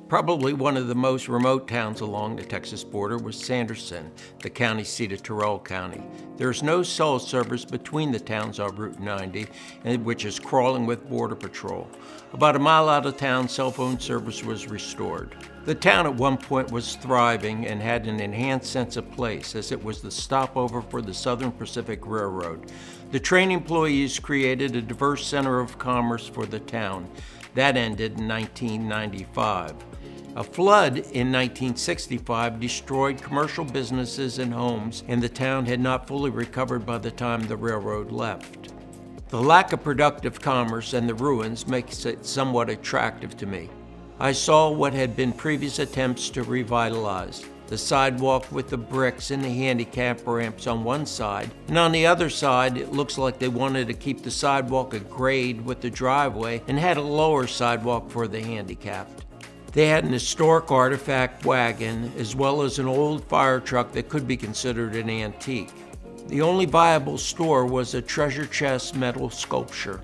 Probably one of the most remote towns along the Texas border was Sanderson, the county seat of Terrell County. There is no cell service between the towns on Route 90, which is crawling with Border Patrol. About a mile out of town, cell phone service was restored. The town at one point was thriving and had an enhanced sense of place, as it was the stopover for the Southern Pacific Railroad. The train employees created a diverse center of commerce for the town. That ended in 1995. A flood in 1965 destroyed commercial businesses and homes, and the town had not fully recovered by the time the railroad left. The lack of productive commerce and the ruins makes it somewhat attractive to me. I saw what had been previous attempts to revitalize. The sidewalk with the bricks and the handicap ramps on one side, and on the other side it looks like they wanted to keep the sidewalk at grade with the driveway and had a lower sidewalk for the handicapped. They had an historic artifact wagon as well as an old fire truck that could be considered an antique. The only viable store was a treasure chest metal sculpture.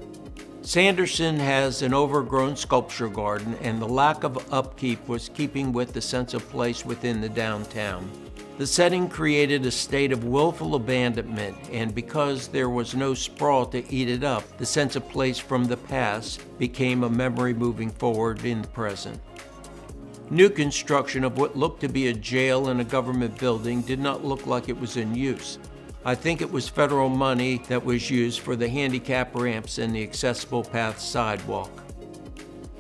Sanderson has an overgrown sculpture garden, and the lack of upkeep was keeping with the sense of place within the downtown. The setting created a state of willful abandonment, and because there was no sprawl to eat it up, the sense of place from the past became a memory moving forward in the present. New construction of what looked to be a jail and a government building did not look like it was in use. I think it was federal money that was used for the handicap ramps and the accessible path sidewalk.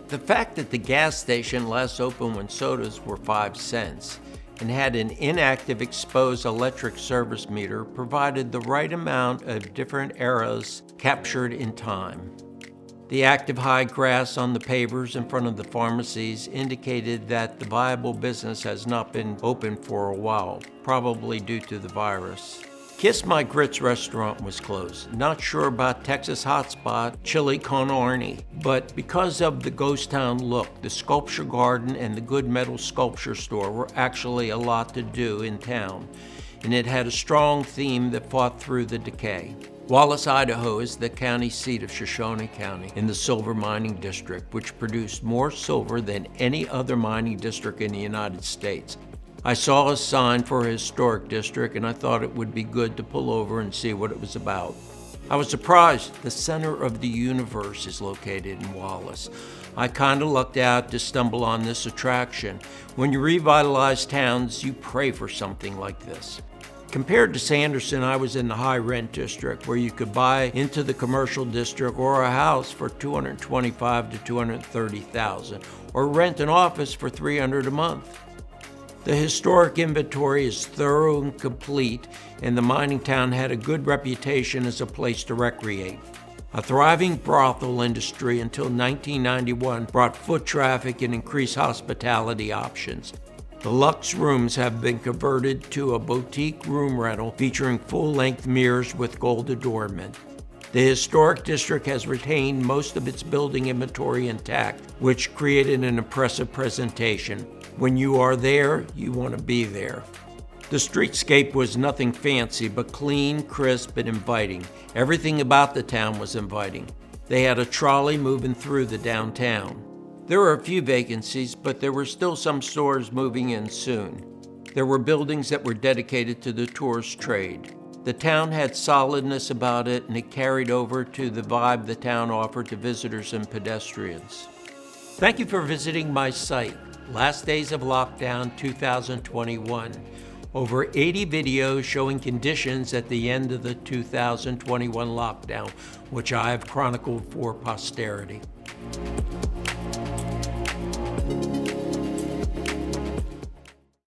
The fact that the gas station last opened when sodas were 5 cents and had an inactive exposed electric service meter provided the right amount of different eras captured in time. The active high grass on the pavers in front of the pharmacies indicated that the viable business has not been open for a while, probably due to the virus. Kiss My Grits restaurant was closed. Not sure about Texas hotspot chili con carne, but because of the ghost town look, the sculpture garden and the good metal sculpture store were actually a lot to do in town, and it had a strong theme that fought through the decay. Wallace, Idaho is the county seat of Shoshone County in the silver mining district, which produced more silver than any other mining district in the United States. I saw a sign for a historic district, and I thought it would be good to pull over and see what it was about. I was surprised. The center of the universe is located in Wallace. I kind of lucked out to stumble on this attraction. When you revitalize towns, you pray for something like this. Compared to Sanderson, I was in the high rent district where you could buy into the commercial district or a house for $225,000 to $230,000 or rent an office for $300 a month. The historic inventory is thorough and complete, and the mining town had a good reputation as a place to recreate. A thriving brothel industry until 1991 brought foot traffic and increased hospitality options. The luxe rooms have been converted to a boutique room rental featuring full-length mirrors with gold adornment. The historic district has retained most of its building inventory intact, which created an impressive presentation. When you are there, you want to be there. The streetscape was nothing fancy, but clean, crisp, and inviting. Everything about the town was inviting. They had a trolley moving through the downtown. There were a few vacancies, but there were still some stores moving in soon. There were buildings that were dedicated to the tourist trade. The town had solidness about it, and it carried over to the vibe the town offered to visitors and pedestrians. Thank you for visiting my site, Last Days of Lockdown 2021. Over 80 videos showing conditions at the end of the 2021 lockdown, which I have chronicled for posterity.